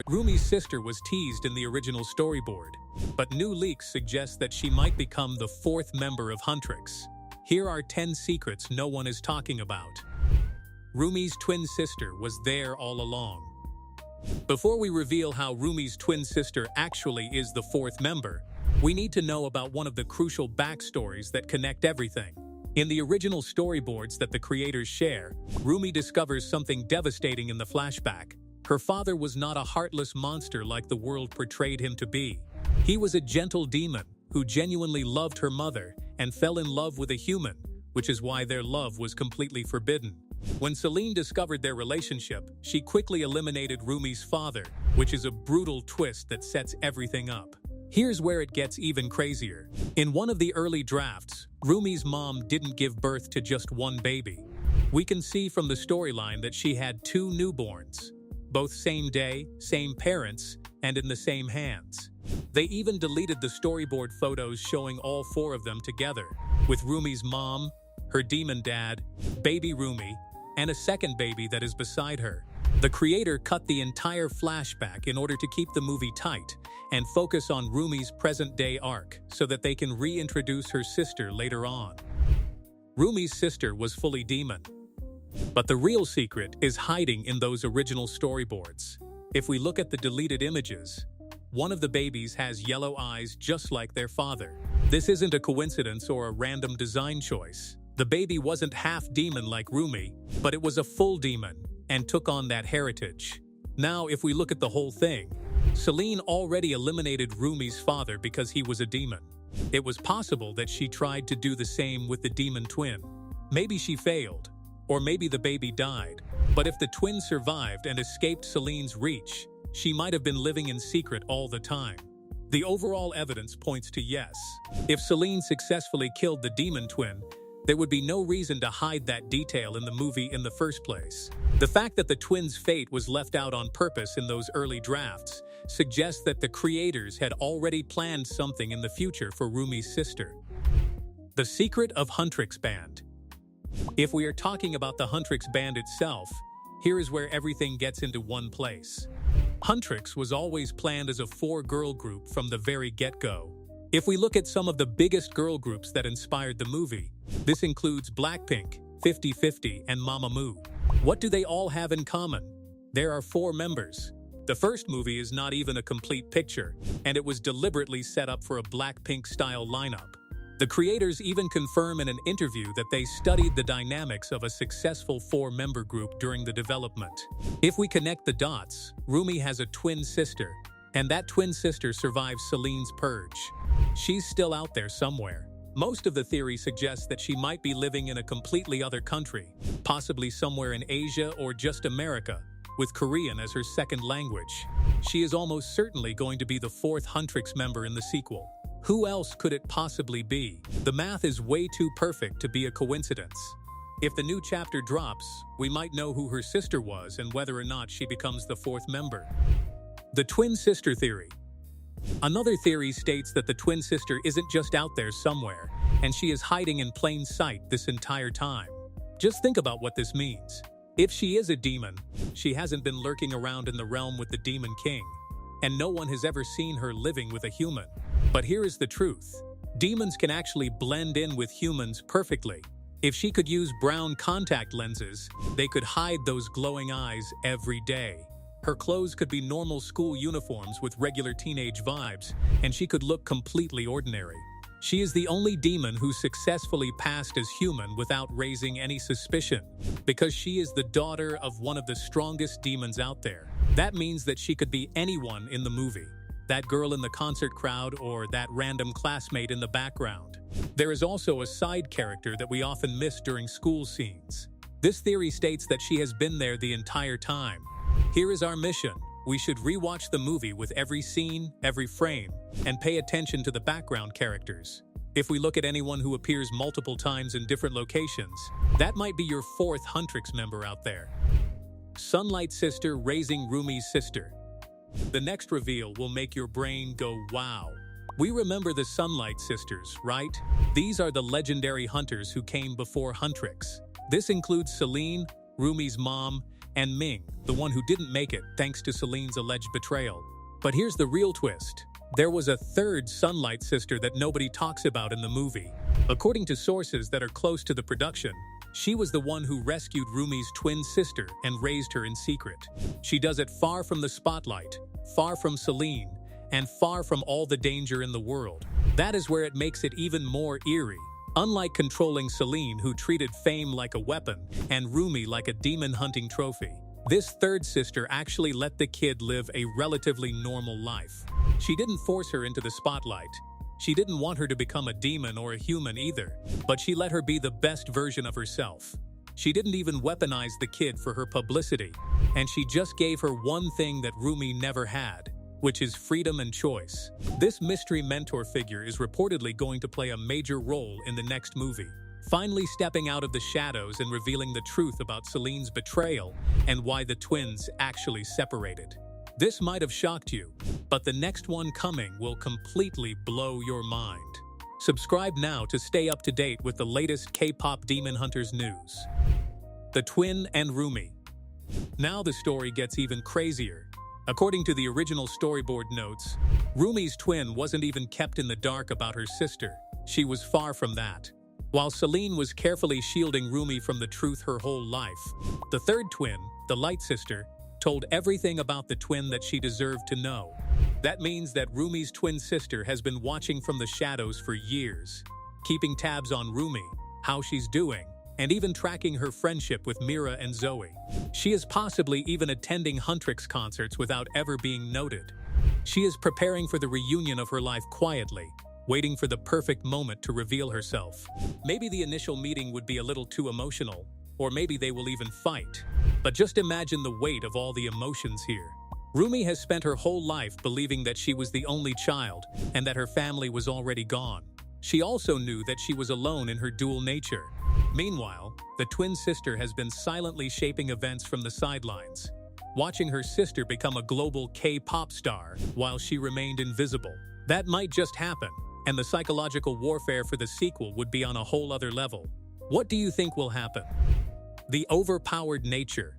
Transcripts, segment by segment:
Rumi's sister was teased in the original storyboard, but new leaks suggest that she might become the fourth member of Huntrix. Here are 10 secrets no one is talking about. Rumi's twin sister was there all along. Before we reveal how Rumi's twin sister actually is the fourth member, we need to know about one of the crucial backstories that connect everything. In the original storyboards that the creators share, Rumi discovers something devastating in the flashback. Her father was not a heartless monster like the world portrayed him to be. He was a gentle demon who genuinely loved her mother and fell in love with a human, which is why their love was completely forbidden. When Celine discovered their relationship, she quickly eliminated Rumi's father, which is a brutal twist that sets everything up. Here's where it gets even crazier. In one of the early drafts, Rumi's mom didn't give birth to just one baby. We can see from the storyline that she had 2 newborns, both same day, same parents, and in the same hands. They even deleted the storyboard photos showing all 4 of them together, with Rumi's mom, her demon dad, baby Rumi, and a second baby that is beside her. The creator cut the entire flashback in order to keep the movie tight and focus on Rumi's present-day arc so that they can reintroduce her sister later on. Rumi's sister was fully demon. But the real secret is hiding in those original storyboards. If we look at the deleted images, one of the babies has yellow eyes just like their father. This isn't a coincidence or a random design choice. The baby wasn't half demon like Rumi, but it was a full demon and took on that heritage. Now, if we look at the whole thing, Celine already eliminated Rumi's father because he was a demon. It was possible that she tried to do the same with the demon twin. Maybe she failed, or maybe the baby died. But if the twin survived and escaped Celine's reach, she might have been living in secret all the time. The overall evidence points to yes. If Celine successfully killed the demon twin, there would be no reason to hide that detail in the movie in the first place. The fact that the twins' fate was left out on purpose in those early drafts suggests that the creators had already planned something in the future for Rumi's sister. The secret of Huntrix band. If we are talking about the Huntrix band itself, here is where everything gets into one place. Huntrix was always planned as a 4-girl group from the very get-go. If we look at some of the biggest girl groups that inspired the movie, this includes Blackpink, 50/50, and Mamamoo. What do they all have in common? There are 4 members. The first movie is not even a complete picture, and it was deliberately set up for a Blackpink-style lineup. The creators even confirm in an interview that they studied the dynamics of a successful 4-member group during the development. If we connect the dots, Rumi has a twin sister, and that twin sister survives Celine's purge. She's still out there somewhere. Most of the theory suggests that she might be living in a completely other country, possibly somewhere in Asia or just America, with Korean as her second language. She is almost certainly going to be the 4th Huntrix member in the sequel. Who else could it possibly be? The math is way too perfect to be a coincidence. If the new chapter drops, we might know who her sister was and whether or not she becomes the 4th member. The twin sister theory. Another theory states that the twin sister isn't just out there somewhere, and she is hiding in plain sight this entire time. Just think about what this means. If she is a demon, she hasn't been lurking around in the realm with the Demon King, and no one has ever seen her living with a human. But here is the truth. Demons can actually blend in with humans perfectly. If she could use brown contact lenses, they could hide those glowing eyes every day. Her clothes could be normal school uniforms with regular teenage vibes, and she could look completely ordinary. She is the only demon who successfully passed as human without raising any suspicion, because she is the daughter of one of the strongest demons out there. That means that she could be anyone in the movie. That girl in the concert crowd or that random classmate in the background. There is also a side character that we often miss during school scenes. This theory states that she has been there the entire time. Here is our mission. We should rewatch the movie with every scene, every frame, and pay attention to the background characters. If we look at anyone who appears multiple times in different locations, that might be your 4th Huntrix member out there. Sunlight Sister raising Rumi's sister. The next reveal will make your brain go wow. We remember the Sunlight Sisters, right? These are the legendary hunters who came before Huntrix. This includes Celine, Rumi's mom, and Ming, the one who didn't make it thanks to Celine's alleged betrayal. But here's the real twist. There was a third Sunlight sister that nobody talks about in the movie. According to sources that are close to the production, she was the one who rescued Rumi's twin sister and raised her in secret. She does it far from the spotlight, far from Celine, and far from all the danger in the world. That is where it makes it even more eerie. Unlike controlling Celine, who treated fame like a weapon and Rumi like a demon-hunting trophy, this third sister actually let the kid live a relatively normal life. She didn't force her into the spotlight. She didn't want her to become a demon or a human either, but she let her be the best version of herself. She didn't even weaponize the kid for her publicity, and she just gave her one thing that Rumi never had, which is freedom and choice. This mystery mentor figure is reportedly going to play a major role in the next movie, finally stepping out of the shadows and revealing the truth about Celine's betrayal and why the twins actually separated. This might have shocked you, but the next one coming will completely blow your mind. Subscribe now to stay up to date with the latest K-pop Demon Hunters news. The Twin and Rumi. Now the story gets even crazier. According to the original storyboard notes, Rumi's twin wasn't even kept in the dark about her sister. She was far from that. While Celine was carefully shielding Rumi from the truth her whole life, the third twin, the Light sister, told everything about the twin that she deserved to know. That means that Rumi's twin sister has been watching from the shadows for years, keeping tabs on Rumi, how she's doing, and even tracking her friendship with Mira and Zoe. She is possibly even attending Huntrix concerts without ever being noted. She is preparing for the reunion of her life quietly, waiting for the perfect moment to reveal herself. Maybe the initial meeting would be a little too emotional, or maybe they will even fight. But just imagine the weight of all the emotions here. Rumi has spent her whole life believing that she was the only child and that her family was already gone. She also knew that she was alone in her dual nature. Meanwhile, the twin sister has been silently shaping events from the sidelines, watching her sister become a global K-pop star while she remained invisible. That might just happen, and the psychological warfare for the sequel would be on a whole other level. What do you think will happen? The overpowered nature.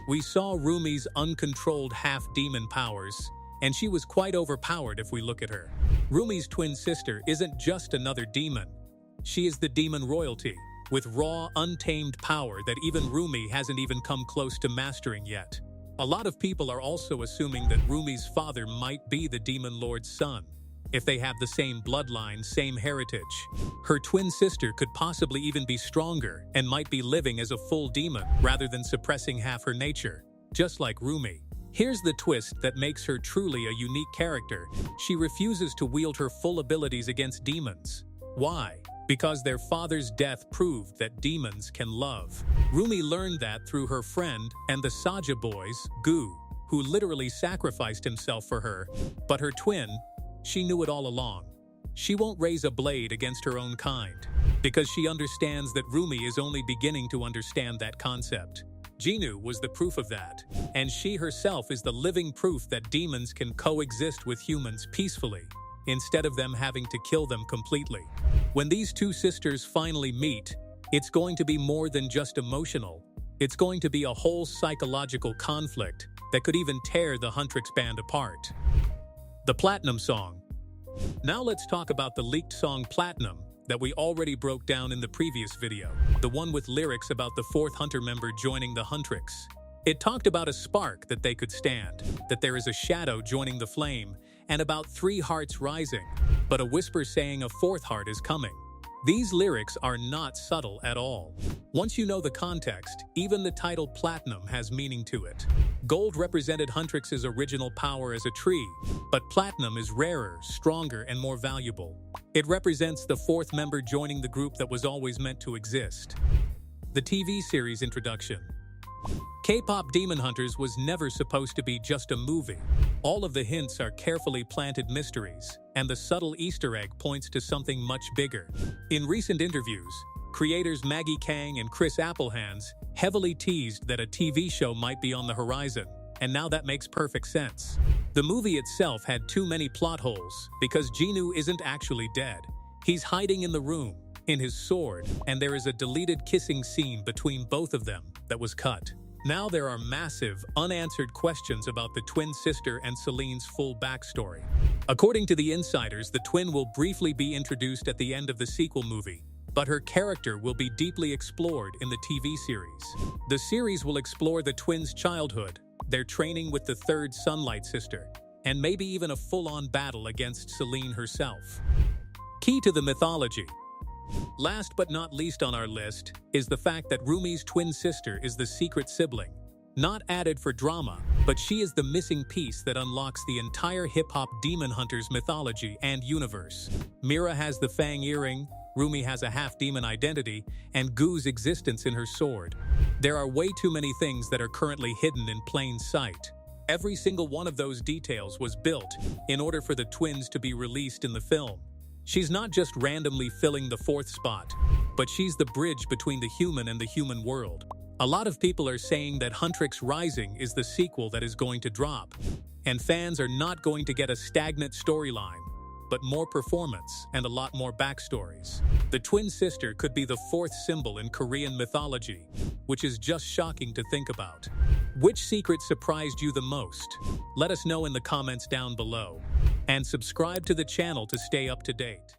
We saw Rumi's uncontrolled half-demon powers, and she was quite overpowered if we look at her. Rumi's twin sister isn't just another demon. She is the demon royalty, with raw, untamed power that even Rumi hasn't even come close to mastering yet. A lot of people are also assuming that Rumi's father might be the demon lord's son. If they have the same bloodline, same heritage, her twin sister could possibly even be stronger and might be living as a full demon rather than suppressing half her nature, just like Rumi. Here's the twist that makes her truly a unique character. She refuses to wield her full abilities against demons. Why? Because their father's death proved that demons can love. Rumi learned that through her friend and the Saja boys, Gu, who literally sacrificed himself for her. But her twin, she knew it all along. She won't raise a blade against her own kind, because she understands that Rumi is only beginning to understand that concept. Jinu was the proof of that, and she herself is the living proof that demons can coexist with humans peacefully, instead of them having to kill them completely. When these two sisters finally meet, it's going to be more than just emotional. It's going to be a whole psychological conflict that could even tear the Huntrix band apart. The Platinum Song. Now let's talk about the leaked song Platinum that we already broke down in the previous video, the one with lyrics about the fourth Hunter member joining the Huntrix. It talked about a spark that they could stand, that there is a shadow joining the flame, and about 3 hearts rising, but a whisper saying a 4th heart is coming. These lyrics are not subtle at all. Once you know the context, even the title Platinum has meaning to it. Gold represented Huntrix's original power as a tree, but Platinum is rarer, stronger, and more valuable. It represents the 4th member joining the group that was always meant to exist. The TV series introduction. K-pop Demon Hunters was never supposed to be just a movie. All of the hints are carefully planted mysteries, and the subtle Easter egg points to something much bigger. In recent interviews, creators Maggie Kang and Chris Applehands heavily teased that a TV show might be on the horizon, and now that makes perfect sense. The movie itself had too many plot holes because Jinu isn't actually dead. He's hiding in the room, in his sword, and there is a deleted kissing scene between both of them that was cut. Now there are massive, unanswered questions about the twin sister and Celine's full backstory. According to the insiders, the twin will briefly be introduced at the end of the sequel movie, but her character will be deeply explored in the TV series. The series will explore the twins' childhood, their training with the third Sunlight sister, and maybe even a full-on battle against Celine herself. Key to the mythology. Last but not least on our list is the fact that Rumi's twin sister is the secret sibling. Not added for drama, but she is the missing piece that unlocks the entire hip-hop Demon Hunters mythology and universe. Mira has the Fang earring, Rumi has a half-demon identity, and Gu's existence in her sword. There are way too many things that are currently hidden in plain sight. Every single one of those details was built in order for the twins to be released in the film. She's not just randomly filling the fourth spot, but she's the bridge between the human and the human world. A lot of people are saying that Huntrix Rising is the sequel that is going to drop, and fans are not going to get a stagnant storyline, but more performance and a lot more backstories. The twin sister could be the fourth symbol in Korean mythology, which is just shocking to think about. Which secret surprised you the most? Let us know in the comments down below. And subscribe to the channel to stay up to date.